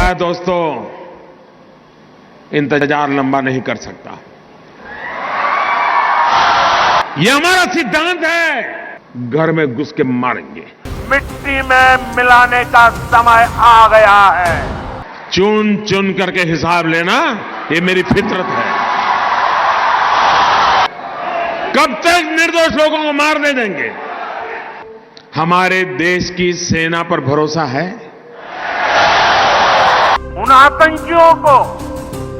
मैं दोस्तों इंतजार लंबा नहीं कर सकता। ये हमारा सिद्धांत है, घर में घुस के मारेंगे। मिट्टी में मिलाने का समय आ गया है। चुन चुन करके हिसाब लेना ये मेरी फितरत है। कब तक निर्दोष लोगों को मारने देंगे? हमारे देश की सेना पर भरोसा है? उन आतंकियों को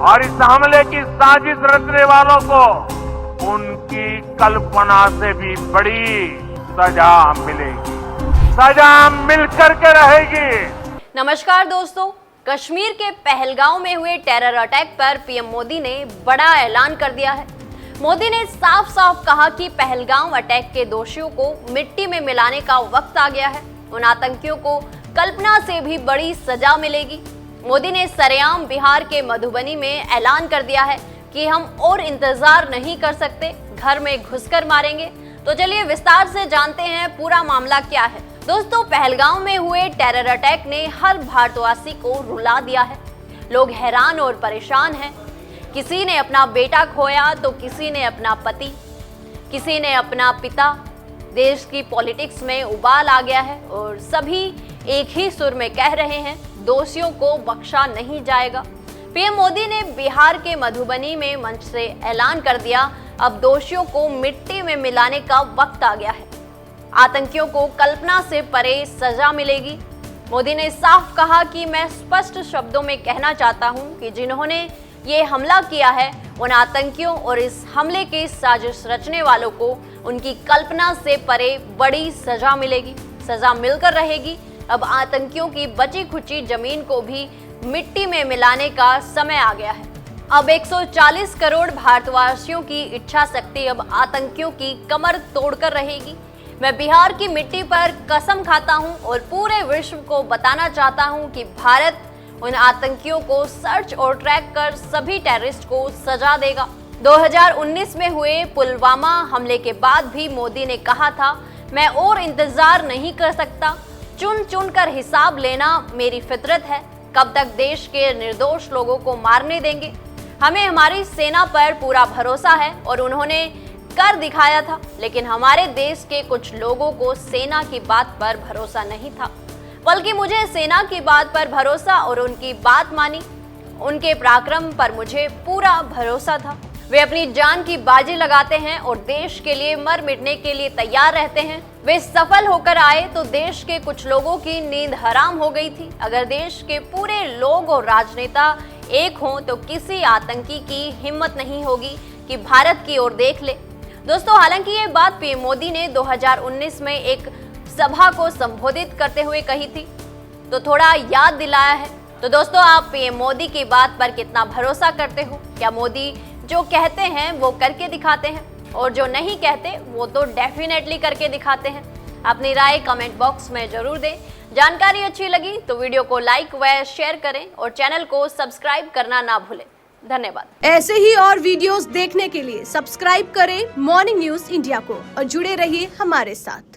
और इस हमले की साजिश रचने वालों को उनकी कल्पना से भी बड़ी सजा मिलेगी। सजा मिलकर के रहेगी। नमस्कार दोस्तों, कश्मीर के पहलगांव में हुए टेरर अटैक पर पीएम मोदी ने बड़ा ऐलान कर दिया है। मोदी ने साफ साफ कहा कि पहलगांव अटैक के दोषियों को मिट्टी में मिलाने का वक्त आ गया है। उन आतंकियों को कल्पना से भी बड़ी सजा मिलेगी। मोदी ने सरेआम बिहार के मधुबनी में ऐलान कर दिया है कि हम और इंतजार नहीं कर सकते, घर में घुसकर मारेंगे। तो चलिए विस्तार से जानते हैं पूरा मामला क्या है। दोस्तों, पहलगांव में हुए टेरर अटैक ने हर भारतवासी को रुला दिया है। लोग हैरान और परेशान हैं। किसी ने अपना बेटा खोया तो किसी ने अपना पति, किसी ने अपना पिता। देश की पॉलिटिक्स में उबाल आ गया है और सभी एक ही सुर में कह रहे हैं, दोषियों को बख्शा नहीं जाएगा। पीएम मोदी ने बिहार के मधुबनी में मंच से ऐलान कर दिया, अब दोषियों को मिट्टी में मिलाने का वक्त आ गया है। आतंकियों को कल्पना से परे सजा मिलेगी। मोदी ने साफ कहा कि मैं स्पष्ट शब्दों में कहना चाहता हूं कि जिन्होंने ये हमला किया है, उन आतंकियों और इस हमले की साजिश रचने वालों को उनकी कल्पना से परे बड़ी सजा मिलेगी। सजा मिलकर रहेगी। अब आतंकियों की बची खुची जमीन को भी मिट्टी में मिलाने का समय आ गया है। अब 140 करोड़ भारतवासियों की इच्छा शक्ति अब आतंकियों की कमर तोड़कर रहेगी। मैं बिहार की मिट्टी पर कसम खाता हूं और पूरे विश्व को बताना चाहता हूं कि भारत उन आतंकियों को सर्च और ट्रैक कर सभी टेररिस्ट को सजा देगा। 2019 में हुए पुलवामा हमले के बाद भी मोदी ने कहा था, मैं और इंतजार नहीं कर सकता, चुन चुन कर हिसाब लेना मेरी फितरत है। कब तक देश के निर्दोष लोगों को मारने देंगे? हमें हमारी सेना पर पूरा भरोसा है और उन्होंने कर दिखाया था। लेकिन हमारे देश के कुछ लोगों को सेना की बात पर भरोसा नहीं था, बल्कि मुझे सेना की बात पर भरोसा और उनकी बात मानी। उनके पराक्रम पर मुझे पूरा भरोसा था। वे अपनी जान की बाजी लगाते हैं और देश के लिए मर मिटने के लिए तैयार रहते हैं। वे सफल होकर आए तो देश के कुछ लोगों की नींद हराम हो गई थी। अगर देश के पूरे लोग और राजनेता एक हों तो किसी आतंकी की हिम्मत नहीं होगी कि भारत की ओर देख ले। दोस्तों, हालांकि ये बात पीएम मोदी ने 2019 में एक सभा को संबोधित करते हुए कही थी, तो थोड़ा याद दिलाया है। तो दोस्तों, आप पीएम मोदी की बात पर कितना भरोसा करते हो? क्या मोदी जो कहते हैं वो करके दिखाते हैं, और जो नहीं कहते वो तो डेफिनेटली करके दिखाते हैं? अपनी राय कमेंट बॉक्स में जरूर दें। जानकारी अच्छी लगी तो वीडियो को लाइक व शेयर करें और चैनल को सब्सक्राइब करना ना भूलें। धन्यवाद। ऐसे ही और वीडियोस देखने के लिए सब्सक्राइब करें मॉर्निंग न्यूज इंडिया को और जुड़े रहिए हमारे साथ।